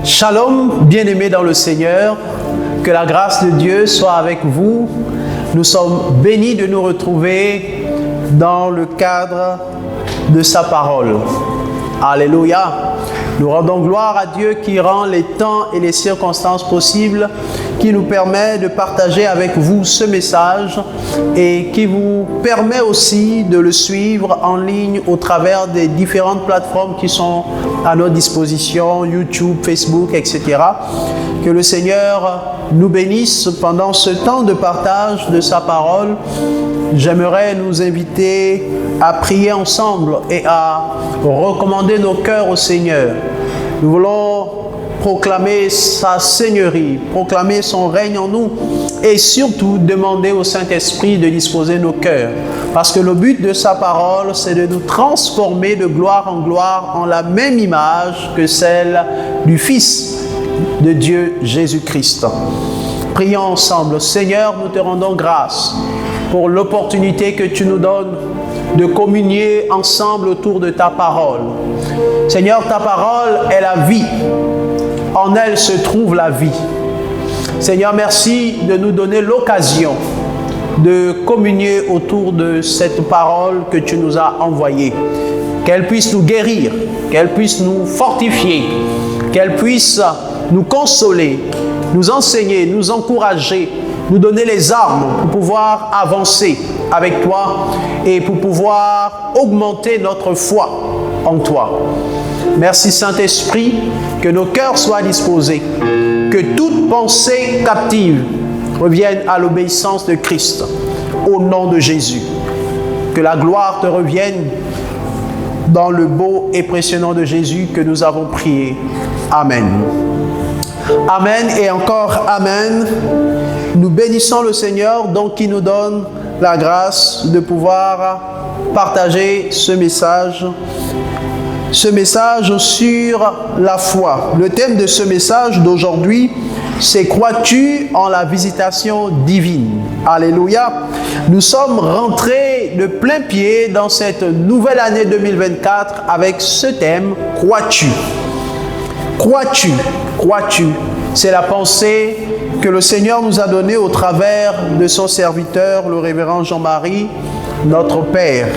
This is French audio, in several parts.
Shalom, bien-aimés dans le Seigneur, que la grâce de Dieu soit avec vous. Nous sommes bénis de nous retrouver dans le cadre de sa parole. Alléluia. Nous rendons gloire à Dieu qui rend les temps et les circonstances possibles, qui nous permet de partager avec vous ce message et qui vous permet aussi de le suivre en ligne au travers des différentes plateformes qui sont à notre disposition, YouTube, Facebook, etc. Que le Seigneur nous bénisse pendant ce temps de partage de sa parole. J'aimerais nous inviter à prier ensemble et à recommander nos cœurs au Seigneur. Nous voulons proclamer sa Seigneurie, proclamer son règne en nous et surtout demander au Saint-Esprit de disposer nos cœurs. Parce que le but de sa parole, c'est de nous transformer de gloire en gloire en la même image que celle du Fils de Dieu, Jésus-Christ. Prions ensemble. Seigneur, nous te rendons grâce pour l'opportunité que tu nous donnes de communier ensemble autour de ta parole. Seigneur, ta parole est la vie. En elle se trouve la vie. Seigneur, merci de nous donner l'occasion de communier autour de cette parole que tu nous as envoyée. Qu'elle puisse nous guérir, qu'elle puisse nous fortifier, qu'elle puisse nous consoler, nous enseigner, nous encourager, nous donner les armes pour pouvoir avancer avec toi et pour pouvoir augmenter notre foi en toi. Merci Saint-Esprit, que nos cœurs soient disposés, que toute pensée captive revienne à l'obéissance de Christ, au nom de Jésus. Que la gloire te revienne dans le beau et précieux nom de Jésus que nous avons prié. Amen. Amen et encore Amen. Nous bénissons le Seigneur, donc qui nous donne la grâce de pouvoir partager ce message sur la foi. Le thème de ce message d'aujourd'hui, c'est « Crois-tu en la visitation divine ?» Alléluia. Nous sommes rentrés de plein pied dans cette nouvelle année 2024 avec ce thème « Crois-tu » ? Crois-tu ? Crois-tu ? C'est la pensée que le Seigneur nous a donnée au travers de son serviteur, le révérend Jean-Marie, notre Père.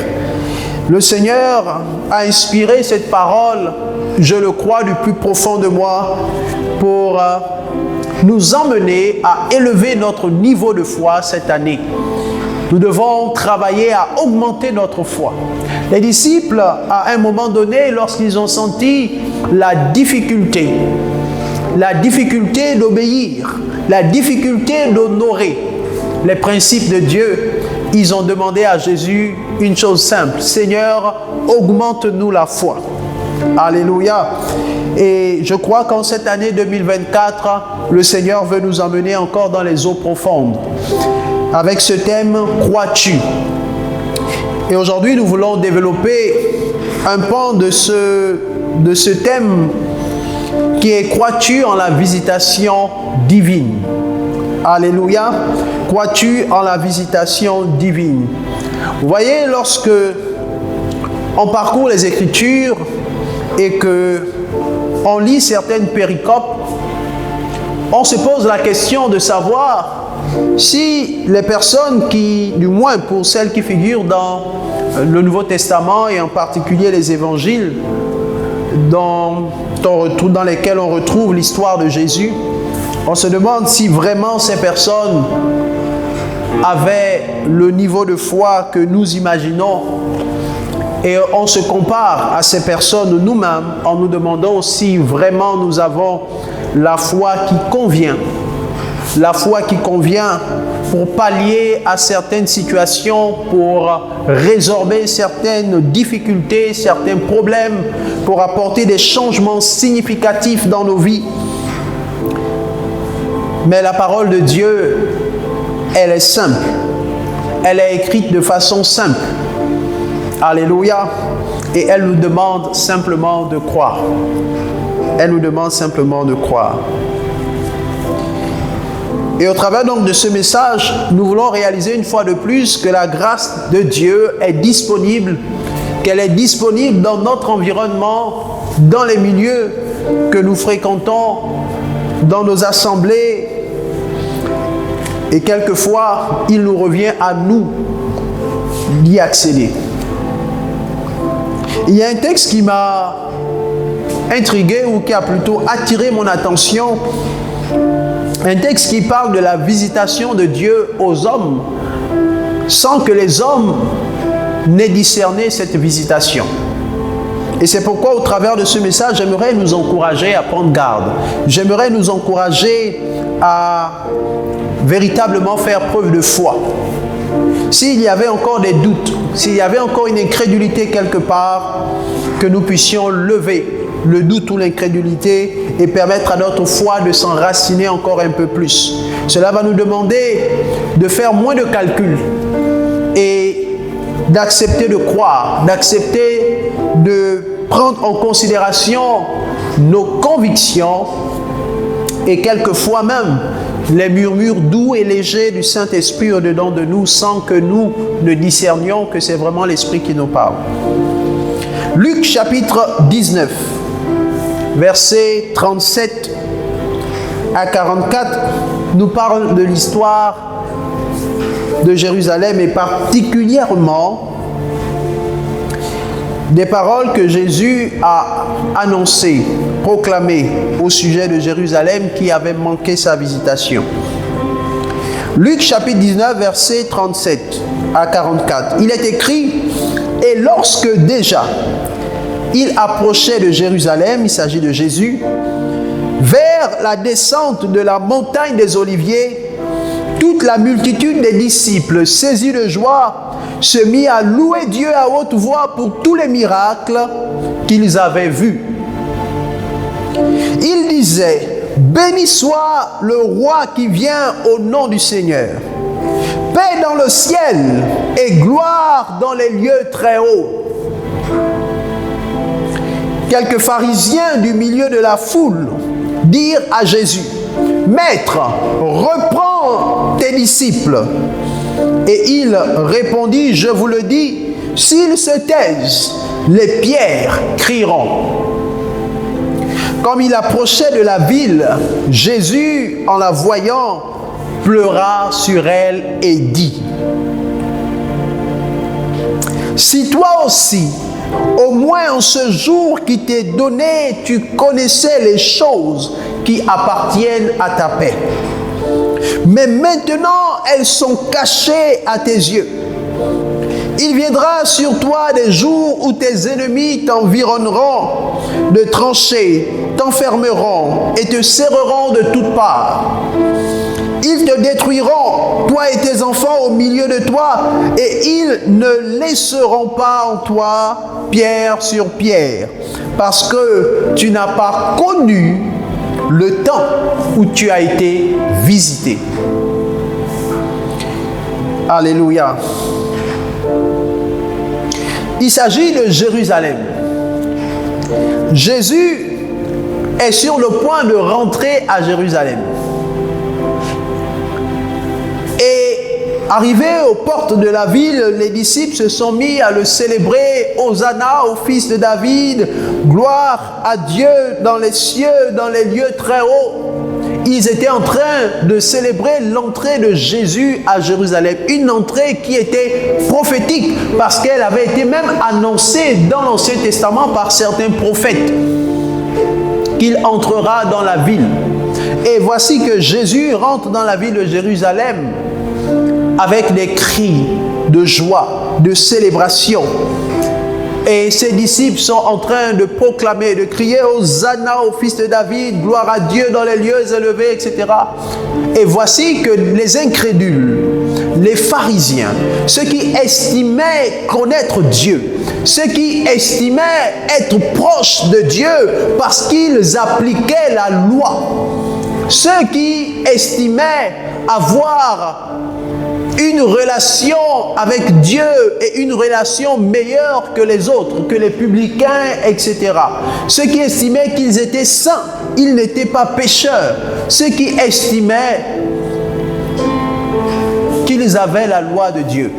Le Seigneur a inspiré cette parole, je le crois du plus profond de moi, pour nous emmener à élever notre niveau de foi cette année. Nous devons travailler à augmenter notre foi. Les disciples, à un moment donné, lorsqu'ils ont senti la difficulté d'obéir, la difficulté d'honorer les principes de Dieu, ils ont demandé à Jésus une chose simple. Seigneur, augmente-nous la foi. Alléluia. Et je crois qu'en cette année 2024, le Seigneur veut nous emmener encore dans les eaux profondes. Avec ce thème, crois-tu? Et aujourd'hui, nous voulons développer un pan de ce thème qui est « Crois-tu en la visitation divine ?» Alléluia. Crois-tu en la visitation divine? Vous voyez, lorsque on parcourt les Écritures et que on lit certaines péricopes, on se pose la question de savoir si les personnes qui, du moins pour celles qui figurent dans le Nouveau Testament et en particulier les évangiles, dans lesquels on retrouve l'histoire de Jésus, on se demande si vraiment ces personnes avaient le niveau de foi que nous imaginons. Et on se compare à ces personnes nous-mêmes en nous demandant si vraiment nous avons la foi qui convient. La foi qui convient pour pallier à certaines situations, pour résorber certaines difficultés, certains problèmes, pour apporter des changements significatifs dans nos vies. Mais la parole de Dieu, elle est simple. Elle est écrite de façon simple. Alléluia. Et elle nous demande simplement de croire. Elle nous demande simplement de croire. Et au travers donc de ce message, nous voulons réaliser une fois de plus que la grâce de Dieu est disponible, qu'elle est disponible dans notre environnement, dans les milieux que nous fréquentons, dans nos assemblées. Et quelquefois, il nous revient à nous d'y accéder. Il y a un texte qui m'a intrigué ou qui a plutôt attiré mon attention. Un texte qui parle de la visitation de Dieu aux hommes sans que les hommes n'aient discerné cette visitation. Et c'est pourquoi au travers de ce message, j'aimerais nous encourager à prendre garde. J'aimerais nous encourager à véritablement faire preuve de foi. S'il y avait encore des doutes, s'il y avait encore une incrédulité quelque part, que nous puissions lever le doute ou l'incrédulité et permettre à notre foi de s'enraciner encore un peu plus. Cela va nous demander de faire moins de calculs et d'accepter de croire, d'accepter de prendre en considération nos convictions et quelquefois même les murmures doux et légers du Saint-Esprit au-dedans de nous sans que nous ne discernions que c'est vraiment l'Esprit qui nous parle. Luc chapitre 19. Versets 37 à 44 nous parle de l'histoire de Jérusalem et particulièrement des paroles que Jésus a annoncées, proclamées au sujet de Jérusalem qui avait manqué sa visitation. Luc chapitre 19, versets 37 à 44. Il est écrit « Et lorsque déjà il approchait de Jérusalem, il s'agit de Jésus, vers la descente de la montagne des Oliviers, toute la multitude des disciples, saisis de joie, se mit à louer Dieu à haute voix pour tous les miracles qu'ils avaient vus. Ils disaient, béni soit le roi qui vient au nom du Seigneur. Paix dans le ciel et gloire dans les lieux très hauts. Quelques pharisiens du milieu de la foule dirent à Jésus, Maître, reprends tes disciples. Et il répondit, je vous le dis, s'ils se taisent, les pierres crieront. Comme il approchait de la ville, Jésus, en la voyant, pleura sur elle et dit, si toi aussi, au moins en ce jour qui t'est donné, tu connaissais les choses qui appartiennent à ta paix. Mais maintenant, elles sont cachées à tes yeux. Il viendra sur toi des jours où tes ennemis t'environneront de tranchées, t'enfermeront et te serreront de toutes parts. Ils te détruiront, toi et tes enfants au milieu de toi, et ils ne laisseront pas en toi pierre sur pierre, parce que tu n'as pas connu le temps où tu as été visité. Alléluia. Il s'agit de Jérusalem. Jésus est sur le point de rentrer à Jérusalem. Et arrivé aux portes de la ville, les disciples se sont mis à le célébrer. Hosanna au fils de David, gloire à Dieu dans les cieux, dans les lieux très hauts. Ils étaient en train de célébrer l'entrée de Jésus à Jérusalem. Une entrée qui était prophétique parce qu'elle avait été même annoncée dans l'Ancien Testament par certains prophètes. Qu'il entrera dans la ville. Et voici que Jésus rentre dans la ville de Jérusalem avec des cris de joie, de célébration. Et ses disciples sont en train de proclamer, de crier Hosanna au fils de David, gloire à Dieu dans les lieux élevés, etc. Et voici que les incrédules, les pharisiens, ceux qui estimaient connaître Dieu, ceux qui estimaient être proches de Dieu parce qu'ils appliquaient la loi, ceux qui estimaient avoir une relation avec Dieu et une relation meilleure que les autres, que les publicains, etc. Ceux qui estimaient qu'ils étaient saints, ils n'étaient pas pécheurs. Ceux qui estimaient qu'ils avaient la loi de Dieu.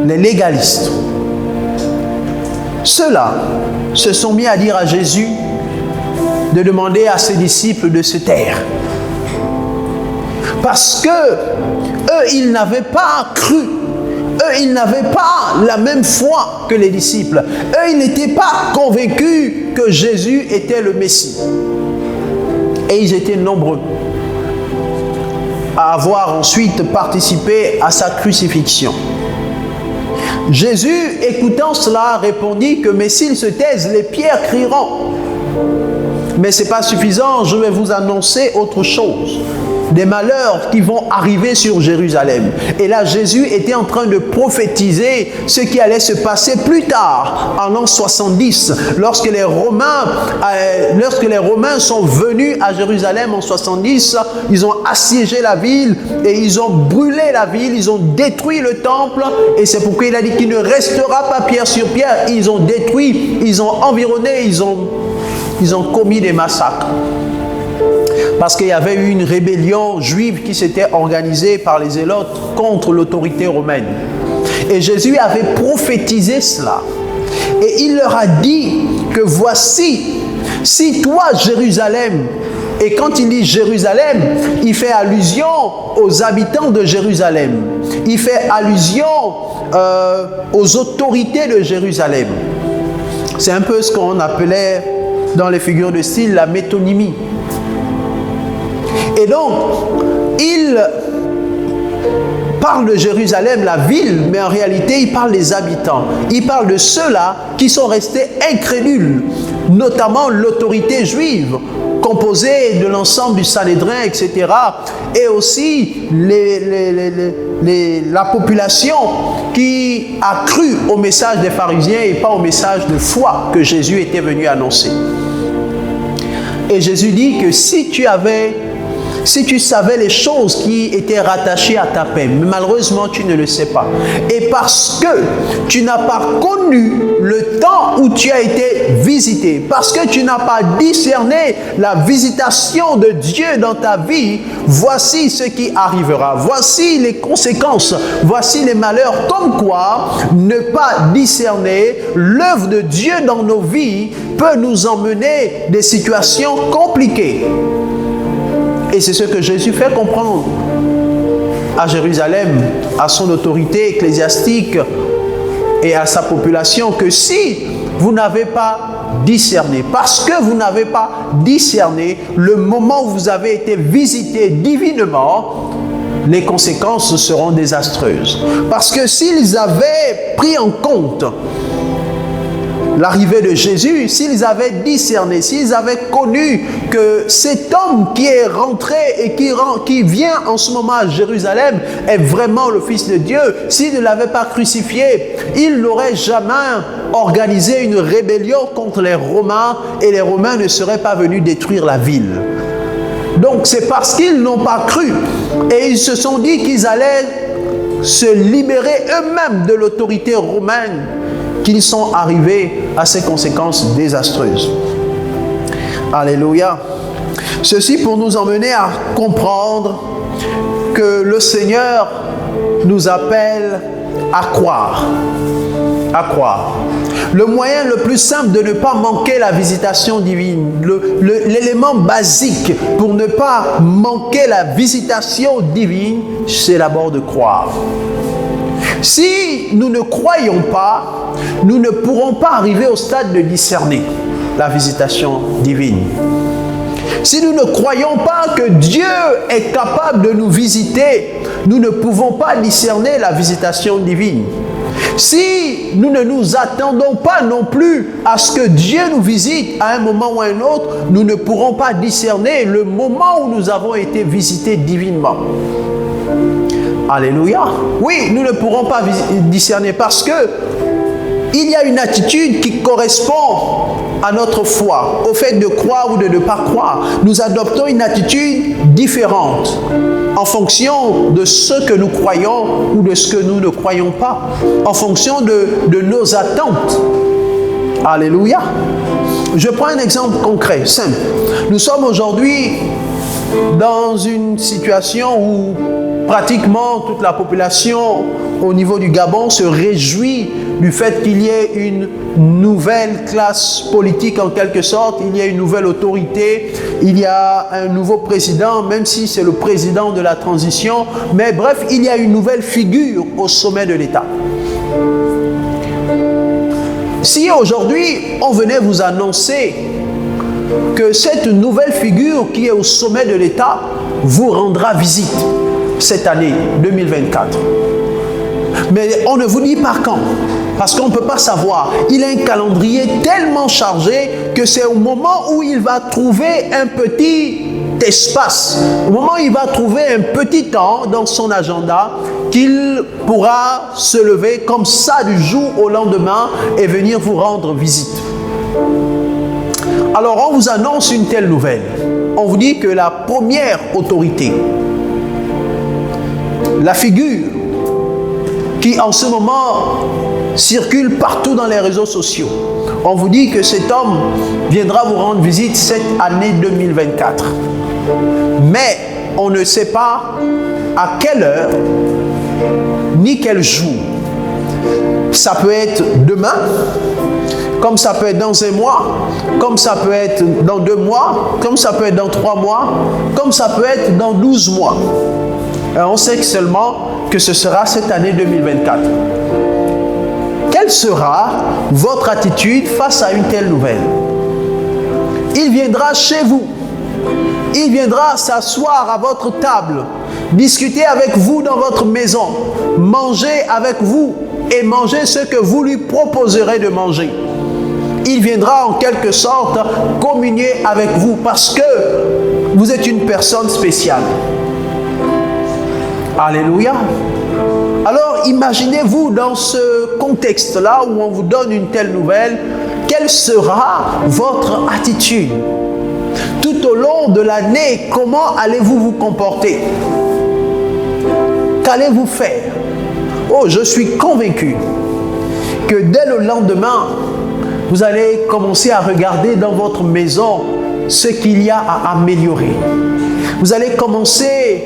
Les légalistes. Ceux-là se sont mis à dire à Jésus de demander à ses disciples de se taire. Parce que eux, ils n'avaient pas cru. Eux, ils n'avaient pas la même foi que les disciples. Eux, ils n'étaient pas convaincus que Jésus était le Messie. Et ils étaient nombreux à avoir ensuite participé à sa crucifixion. Jésus, écoutant cela, répondit que « Mais s'ils se taisent, les pierres crieront. » Mais ce n'est pas suffisant, je vais vous annoncer autre chose. Des malheurs qui vont arriver sur Jérusalem. Et là, Jésus était en train de prophétiser ce qui allait se passer plus tard, en l'an 70, lorsque les Romains sont venus à Jérusalem en 70, ils ont assiégé la ville et ils ont brûlé la ville, ils ont détruit le temple, et c'est pourquoi il a dit qu'il ne restera pas pierre sur pierre. Ils ont détruit, ils ont environné, ils ont commis des massacres. Parce qu'il y avait eu une rébellion juive qui s'était organisée par les zélotes contre l'autorité romaine. Et Jésus avait prophétisé cela. Et il leur a dit que voici, si toi, Jérusalem, et quand il dit Jérusalem, il fait allusion aux habitants de Jérusalem. Il fait allusion aux autorités de Jérusalem. C'est un peu ce qu'on appelait dans les figures de style la métonymie. Et donc, il parle de Jérusalem, la ville, mais en réalité, il parle des habitants. Il parle de ceux-là qui sont restés incrédules, notamment l'autorité juive, composée de l'ensemble du Sanhédrin, etc. Et aussi la population qui a cru au message des pharisiens et pas au message de foi que Jésus était venu annoncer. Et Jésus dit que si tu savais les choses qui étaient rattachées à ta peine, mais malheureusement tu ne le sais pas. Et parce que tu n'as pas connu le temps où tu as été visité, parce que tu n'as pas discerné la visitation de Dieu dans ta vie, voici ce qui arrivera. Voici les conséquences, voici les malheurs. Comme quoi, ne pas discerner l'œuvre de Dieu dans nos vies peut nous emmener des situations compliquées. Et c'est ce que Jésus fait comprendre à Jérusalem, à son autorité ecclésiastique et à sa population, que si vous n'avez pas discerné, parce que vous n'avez pas discerné le moment où vous avez été visité divinement, les conséquences seront désastreuses. Parce que s'ils avaient pris en compte l'arrivée de Jésus, s'ils avaient discerné, s'ils avaient connu que cet homme qui est rentré et qui vient en ce moment à Jérusalem est vraiment le Fils de Dieu, s'ils ne l'avaient pas crucifié, ils n'auraient jamais organisé une rébellion contre les Romains et les Romains ne seraient pas venus détruire la ville. Donc c'est parce qu'ils n'ont pas cru et ils se sont dit qu'ils allaient se libérer eux-mêmes de l'autorité romaine qu'ils sont arrivés à ces conséquences désastreuses. Alléluia. Ceci pour nous emmener à comprendre que le Seigneur nous appelle à croire. À croire. Le moyen le plus simple de ne pas manquer la visitation divine, l'élément basique pour ne pas manquer la visitation divine, c'est d'abord de croire. Si nous ne croyons pas, nous ne pourrons pas arriver au stade de discerner la visitation divine. Si nous ne croyons pas que Dieu est capable de nous visiter, nous ne pouvons pas discerner la visitation divine. Si nous ne nous attendons pas non plus à ce que Dieu nous visite à un moment ou à un autre, nous ne pourrons pas discerner le moment où nous avons été visités divinement. Alléluia. Oui, nous ne pourrons pas discerner parce que il y a une attitude qui correspond à notre foi, au fait de croire ou de ne pas croire, nous adoptons une attitude différente en fonction de ce que nous croyons ou de ce que nous ne croyons pas, en fonction de nos attentes. Alléluia. Je prends un exemple concret, simple. Nous sommes aujourd'hui dans une situation où pratiquement toute la population au niveau du Gabon se réjouit du fait qu'il y ait une nouvelle classe politique en quelque sorte, il y a une nouvelle autorité, il y a un nouveau président, même si c'est le président de la transition, mais bref, il y a une nouvelle figure au sommet de l'État. Si aujourd'hui on venait vous annoncer que cette nouvelle figure qui est au sommet de l'État vous rendra visite cette année 2024, mais on ne vous dit pas quand, parce qu'on ne peut pas savoir. Il a un calendrier tellement chargé que c'est au moment où il va trouver un petit espace, au moment où il va trouver un petit temps dans son agenda, qu'il pourra se lever comme ça du jour au lendemain et venir vous rendre visite. Alors on vous annonce une telle nouvelle. On vous dit que la première autorité, la figure qui en ce moment circule partout dans les réseaux sociaux, on vous dit que cet homme viendra vous rendre visite cette année 2024. Mais on ne sait pas à quelle heure ni quel jour. Ça peut être demain, comme ça peut être dans un mois, comme ça peut être dans 2 mois, comme ça peut être dans 3 mois, comme ça peut être dans 12 mois. Et on sait seulement que ce sera cette année 2024. Quelle sera votre attitude face à une telle nouvelle? Il viendra chez vous. Il viendra s'asseoir à votre table, discuter avec vous dans votre maison, manger avec vous et manger ce que vous lui proposerez de manger. Il viendra en quelque sorte communier avec vous parce que vous êtes une personne spéciale. Alléluia. Alors imaginez-vous dans ce contexte-là où on vous donne une telle nouvelle, quelle sera votre attitude? Tout au long de l'année, comment allez-vous vous comporter? Qu'allez-vous faire? Oh, je suis convaincu que dès le lendemain, vous allez commencer à regarder dans votre maison ce qu'il y a à améliorer. Vous allez commencer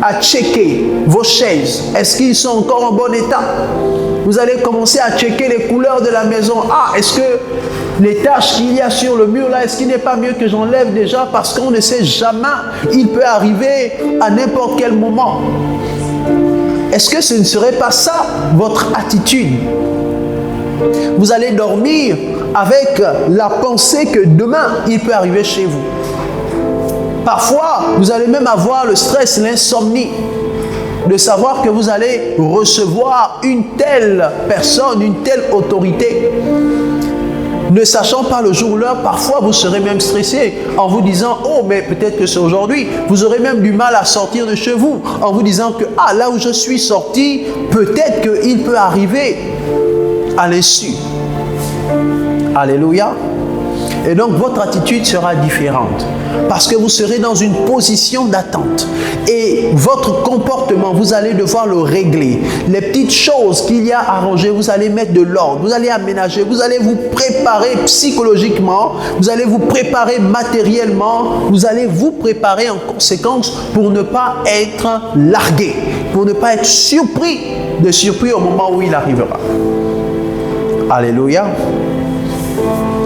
à checker vos chaises. Est-ce qu'ils sont encore en bon état? Vous allez commencer à checker les couleurs de la maison. Ah, est-ce que les taches qu'il y a sur le mur là, est-ce qu'il n'est pas mieux que j'enlève déjà? Parce qu'on ne sait jamais, il peut arriver à n'importe quel moment. Est-ce que ce ne serait pas ça votre attitude? Vous allez dormir avec la pensée que demain, il peut arriver chez vous. Parfois, vous allez même avoir le stress, l'insomnie, de savoir que vous allez recevoir une telle personne, une telle autorité. Ne sachant pas le jour ou l'heure, parfois vous serez même stressé en vous disant « Oh, mais peut-être que c'est aujourd'hui ». Vous aurez même du mal à sortir de chez vous en vous disant que « Ah, là où je suis sorti, peut-être qu'il peut arriver à l'insu ». Alléluia. Et donc votre attitude sera différente parce que vous serez dans une position d'attente et votre comportement, vous allez devoir le régler. Les petites choses qu'il y a à ranger, vous allez mettre de l'ordre, vous allez aménager, vous allez vous préparer psychologiquement, vous allez vous préparer matériellement, vous allez vous préparer en conséquence pour ne pas être largué, pour ne pas être surpris au moment où il arrivera. Alléluia.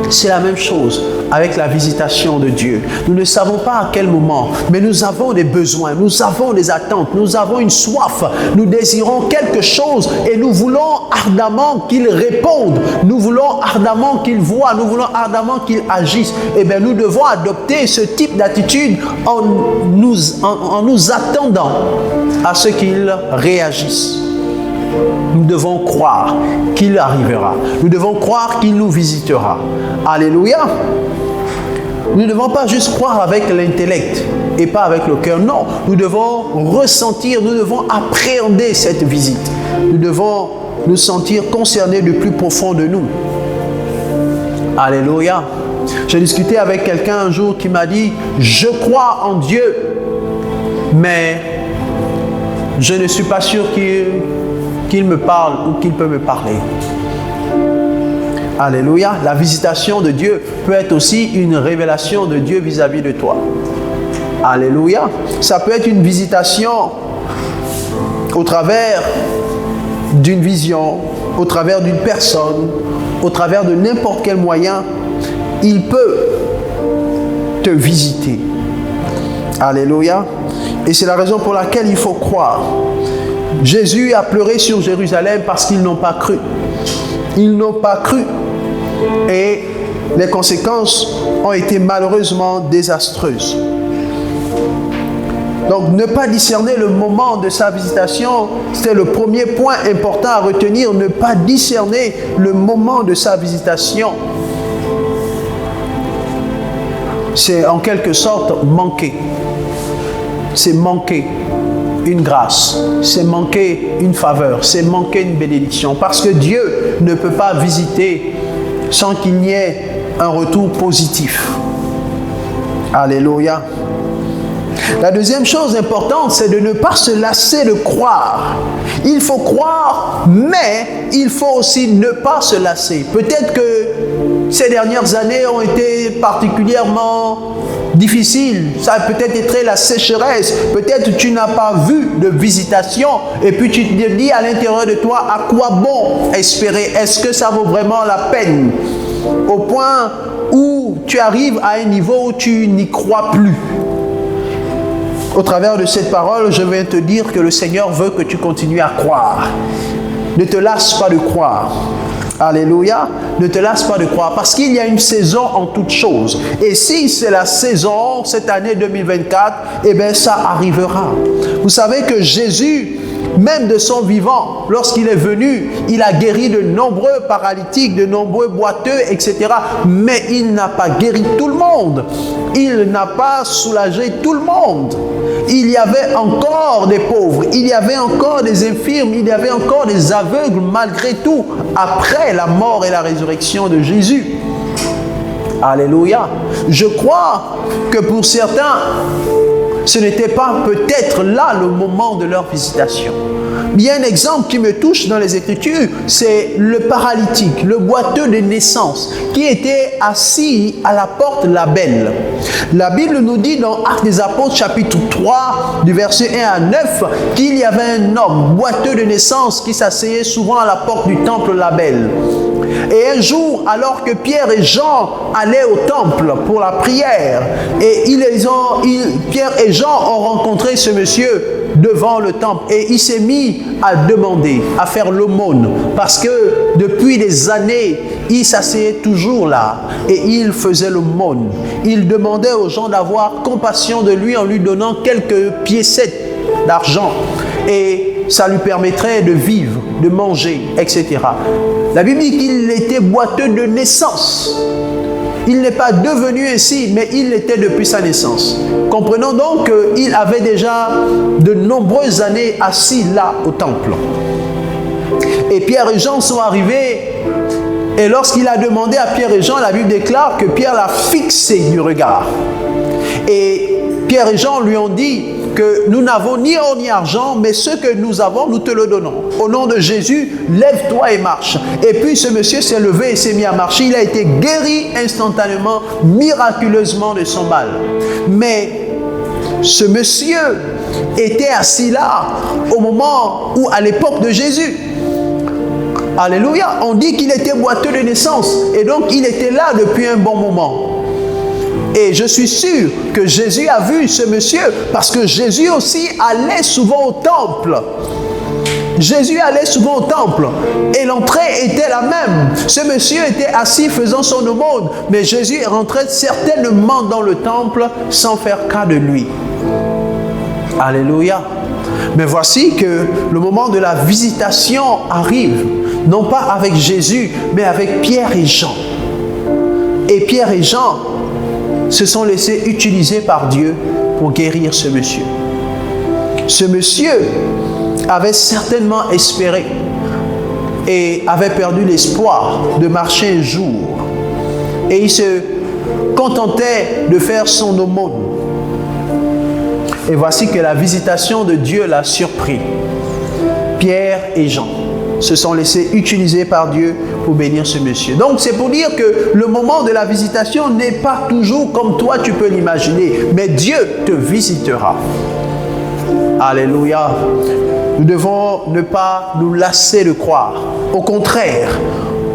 C'est la même chose avec la visitation de Dieu. Nous ne savons pas à quel moment, mais nous avons des besoins, nous avons des attentes, nous avons une soif, nous désirons quelque chose et nous voulons ardemment qu'il réponde, nous voulons ardemment qu'il voie, nous voulons ardemment qu'il agisse. Eh bien, nous devons adopter ce type d'attitude en nous attendant à ce qu'il réagisse. Nous devons croire qu'il arrivera. Nous devons croire qu'il nous visitera. Alléluia. Nous ne devons pas juste croire avec l'intellect et pas avec le cœur. Non, nous devons ressentir, nous devons appréhender cette visite. Nous devons nous sentir concernés du plus profond de nous. Alléluia. J'ai discuté avec quelqu'un un jour qui m'a dit, je crois en Dieu, mais je ne suis pas sûr qu'il me parle ou qu'il peut me parler. Alléluia. La visitation de Dieu peut être aussi une révélation de Dieu vis-à-vis de toi. Alléluia. Ça peut être une visitation au travers d'une vision, au travers d'une personne, au travers de n'importe quel moyen. Il peut te visiter. Alléluia. Et c'est la raison pour laquelle il faut croire. Jésus a pleuré sur Jérusalem parce qu'ils n'ont pas cru. Ils n'ont pas cru. Et les conséquences ont été malheureusement désastreuses. Donc, ne pas discerner le moment de sa visitation, c'était le premier point important à retenir. Ne pas discerner le moment de sa visitation. C'est en quelque sorte manquer. C'est manquer une grâce. C'est manquer une faveur. C'est manquer une bénédiction. Parce que Dieu ne peut pas visiter sans qu'il n'y ait un retour positif. Alléluia. La deuxième chose importante, c'est de ne pas se lasser de croire. Il faut croire, mais il faut aussi ne pas se lasser. Peut-être que ces dernières années ont été particulièrement difficiles. Ça a peut-être été la sécheresse. Peut-être tu n'as pas vu de visitation. Et puis tu te dis à l'intérieur de toi, à quoi bon espérer? Est-ce que ça vaut vraiment la peine? Au point où tu arrives à un niveau où tu n'y crois plus. Au travers de cette parole, je viens te dire que le Seigneur veut que tu continues à croire. Ne te lasse pas de croire. Alléluia. Ne te lasse pas de croire parce qu'il y a une saison en toutes choses. Et si c'est la saison, cette année 2024, eh bien ça arrivera. Vous savez que Jésus, même de son vivant, lorsqu'il est venu, il a guéri de nombreux paralytiques, de nombreux boiteux, etc. Mais il n'a pas guéri tout le monde. Il n'a pas soulagé tout le monde. Il y avait encore des pauvres, il y avait encore des infirmes, il y avait encore des aveugles malgré tout, après la mort et la résurrection de Jésus. Alléluia. Je crois que pour certains, ce n'était pas peut-être là le moment de leur visitation. Il y a un exemple qui me touche dans les Écritures, c'est le paralytique, le boiteux de naissance, qui était assis à la porte de la belle. La Bible nous dit dans Actes des Apôtres, chapitre 3, du verset 1 à 9, qu'il y avait un homme boiteux de naissance qui s'asseyait souvent à la porte du temple de la belle. Et un jour, alors que Pierre et Jean allaient au temple pour la prière, et Pierre et Jean ont rencontré ce monsieur devant le temple, et il s'est mis à demander, à faire l'aumône, parce que depuis des années, il s'asseyait toujours là, et il faisait l'aumône. Il demandait aux gens d'avoir compassion de lui en lui donnant quelques piécettes d'argent, et ça lui permettrait de vivre, de manger, etc. La Bible dit qu'il était boiteux de naissance. Il n'est pas devenu ainsi, mais il l'était depuis sa naissance. Comprenons donc qu'il avait déjà de nombreuses années assis là au temple. Et Pierre et Jean sont arrivés, et lorsqu'il a demandé à Pierre et Jean, la Bible déclare que Pierre l'a fixé du regard. Et Pierre et Jean lui ont dit que nous n'avons ni or ni argent, mais ce que nous avons, nous te le donnons. Au nom de Jésus, lève-toi et marche. Et puis ce monsieur s'est levé et s'est mis à marcher. Il a été guéri instantanément, miraculeusement de son mal. Mais ce monsieur était assis là au moment où, à l'époque de Jésus, alléluia, on dit qu'il était boiteux de naissance. Et donc il était là depuis un bon moment. Et je suis sûr que Jésus a vu ce monsieur parce que Jésus aussi allait souvent au temple. Jésus allait souvent au temple et l'entrée était la même. Ce monsieur était assis faisant son aumône, mais Jésus rentrait certainement dans le temple sans faire cas de lui. Alléluia. Mais voici que le moment de la visitation arrive, non pas avec Jésus, mais avec Pierre et Jean. Et Pierre et Jean se sont laissés utiliser par Dieu pour guérir ce monsieur. Ce monsieur avait certainement espéré et avait perdu l'espoir de marcher un jour. Et il se contentait de faire son aumône. Et voici que la visitation de Dieu l'a surpris. Pierre et Jean se sont laissés utiliser par Dieu pour bénir ce monsieur. Donc c'est pour dire que le moment de la visitation n'est pas toujours comme toi tu peux l'imaginer, mais Dieu te visitera. Alléluia. Nous devons ne pas nous lasser de croire. Au contraire,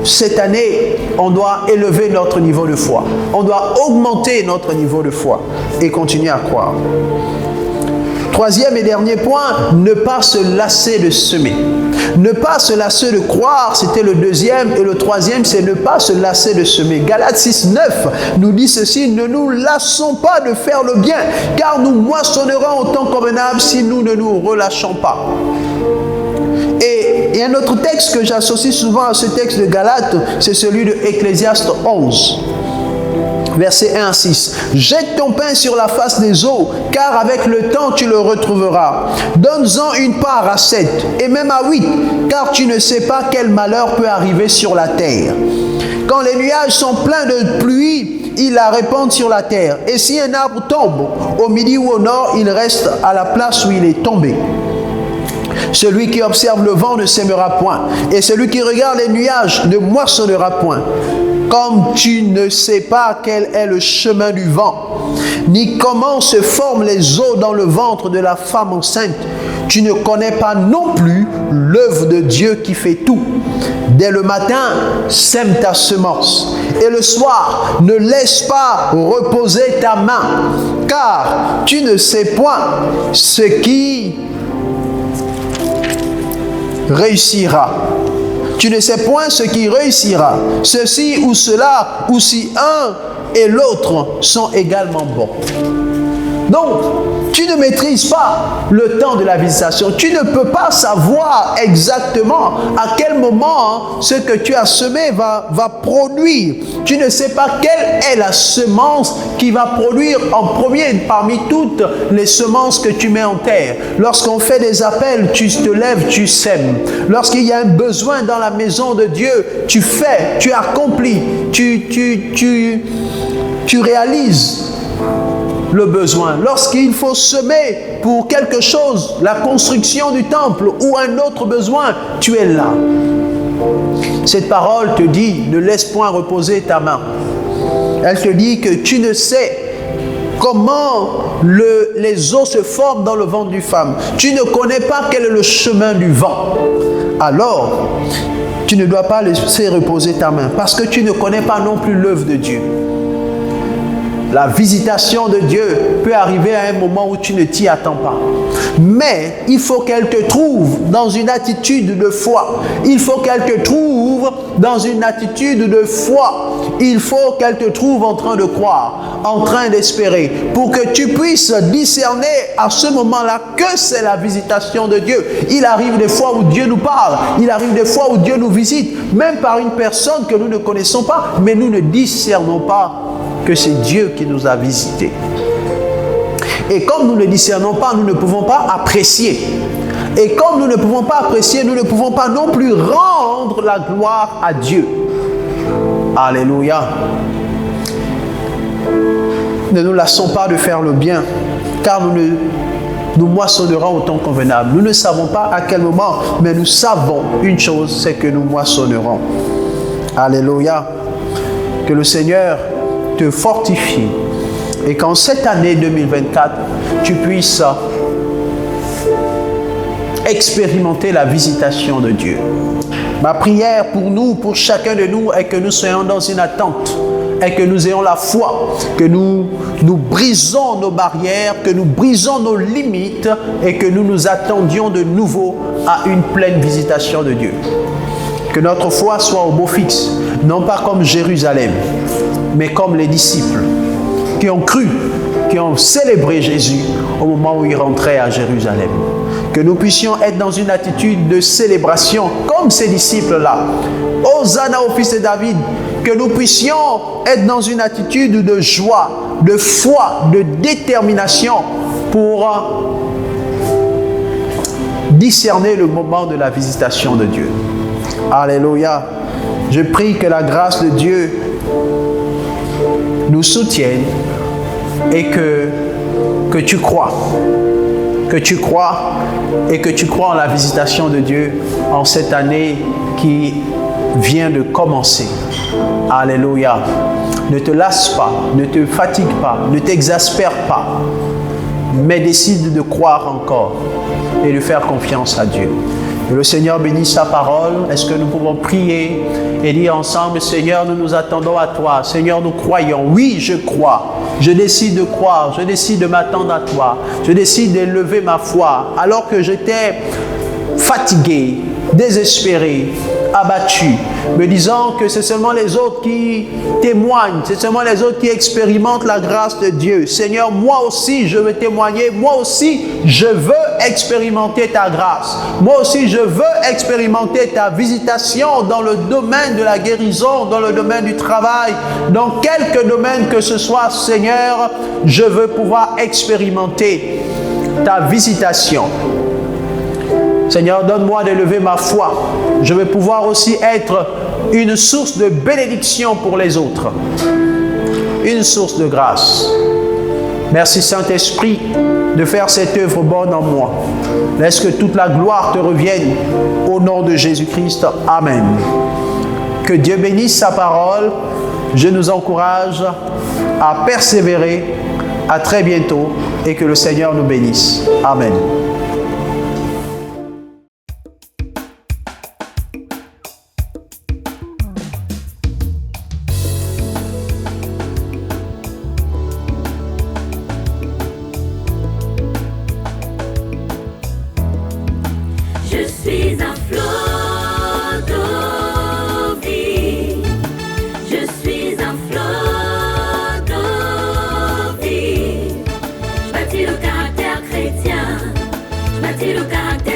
cette année, on doit élever notre niveau de foi. On doit augmenter notre niveau de foi et continuer à croire. Troisième et dernier point, ne pas se lasser de semer. Ne pas se lasser de croire, c'était le deuxième. Et le troisième, c'est ne pas se lasser de semer. Galates 6, 9 nous dit ceci: ne nous lassons pas de faire le bien, car nous moissonnerons au temps convenable si nous ne nous relâchons pas. Et il y a un autre texte que j'associe souvent à ce texte de Galates, c'est celui de Ecclésiaste 11. Versets 1 à 6. Jette ton pain sur la face des eaux, car avec le temps tu le retrouveras. Donne-en une part à 7, et même à 8, car tu ne sais pas quel malheur peut arriver sur la terre. Quand les nuages sont pleins de pluie, ils la répandent sur la terre. Et si un arbre tombe au midi ou au nord, il reste à la place où il est tombé. Celui qui observe le vent ne sèmera point, et celui qui regarde les nuages ne moissonnera point. Comme tu ne sais pas quel est le chemin du vent, ni comment se forment les eaux dans le ventre de la femme enceinte, tu ne connais pas non plus l'œuvre de Dieu qui fait tout. Dès le matin, sème ta semence, et le soir, ne laisse pas reposer ta main, car tu ne sais point ce qui réussira. Tu ne sais point ce qui réussira. Ceci ou cela, ou si un et l'autre sont également bons. Donc, tu ne maîtrises pas le temps de la visitation. Tu ne peux pas savoir exactement à quel moment ce que tu as semé va produire. Tu ne sais pas quelle est la semence qui va produire en premier parmi toutes les semences que tu mets en terre. Lorsqu'on fait des appels, tu te lèves, tu sèmes. Lorsqu'il y a un besoin dans la maison de Dieu, tu fais, tu accomplis, tu réalises le besoin. Lorsqu'il faut semer pour quelque chose, la construction du temple ou un autre besoin, tu es là. Cette parole te dit, ne laisse point reposer ta main. Elle te dit que tu ne sais comment les eaux se forment dans le ventre d'une femme. Tu ne connais pas quel est le chemin du vent. Alors, tu ne dois pas laisser reposer ta main parce que tu ne connais pas non plus l'œuvre de Dieu. La visitation de Dieu peut arriver à un moment où tu ne t'y attends pas. Mais il faut qu'elle te trouve dans une attitude de foi. Il faut qu'elle te trouve dans une attitude de foi. Il faut qu'elle te trouve en train de croire, en train d'espérer, pour que tu puisses discerner à ce moment-là que c'est la visitation de Dieu. Il arrive des fois où Dieu nous parle. Il arrive des fois où Dieu nous visite, même par une personne que nous ne connaissons pas, mais nous ne discernons pas que c'est Dieu qui nous a visités. Et comme nous ne discernons pas, nous ne pouvons pas apprécier. Et comme nous ne pouvons pas apprécier, nous ne pouvons pas non plus rendre la gloire à Dieu. Alléluia. Ne nous lassons pas de faire le bien, car nous moissonnerons au temps convenable. Nous ne savons pas à quel moment, mais nous savons une chose, c'est que nous moissonnerons. Alléluia. Que le Seigneur te fortifie et qu'en cette année 2024, tu puisses expérimenter la visitation de Dieu. Ma prière pour nous, pour chacun de nous, est que nous soyons dans une attente, est que nous ayons la foi, que nous brisons nos barrières, que nous brisons nos limites et que nous nous attendions de nouveau à une pleine visitation de Dieu. Que notre foi soit au beau fixe, non pas comme Jérusalem, mais comme les disciples qui ont cru, qui ont célébré Jésus au moment où il rentrait à Jérusalem. Que nous puissions être dans une attitude de célébration comme ces disciples-là. Hosanna au fils de David. Que nous puissions être dans une attitude de joie, de foi, de détermination pour discerner le moment de la visitation de Dieu. Alléluia. Je prie que la grâce de Dieu nous soutienne et que tu crois. Que tu crois et que tu crois en la visitation de Dieu en cette année qui vient de commencer. Alléluia. Ne te lasse pas, ne te fatigue pas, ne t'exaspère pas, mais décide de croire encore et de faire confiance à Dieu. Que le Seigneur bénisse sa parole. Est-ce que nous pouvons prier et dire ensemble, Seigneur, nous nous attendons à toi. Seigneur, nous croyons. Oui, je crois. Je décide de croire. Je décide de m'attendre à toi. Je décide d'élever ma foi. Alors que j'étais fatigué, désespéré, abattu, me disant que c'est seulement les autres qui témoignent, c'est seulement les autres qui expérimentent la grâce de Dieu. Seigneur, moi aussi je veux témoigner, moi aussi je veux expérimenter ta grâce, moi aussi je veux expérimenter ta visitation dans le domaine de la guérison, dans le domaine du travail, dans quelque domaine que ce soit. Seigneur, je veux pouvoir expérimenter ta visitation. Seigneur, donne-moi d'élever ma foi. Je veux pouvoir aussi être une source de bénédiction pour les autres. Une source de grâce. Merci Saint-Esprit de faire cette œuvre bonne en moi. Laisse que toute la gloire te revienne au nom de Jésus-Christ. Amen. Que Dieu bénisse sa parole. Je nous encourage à persévérer. À très bientôt et que le Seigneur nous bénisse. Amen. Le caractère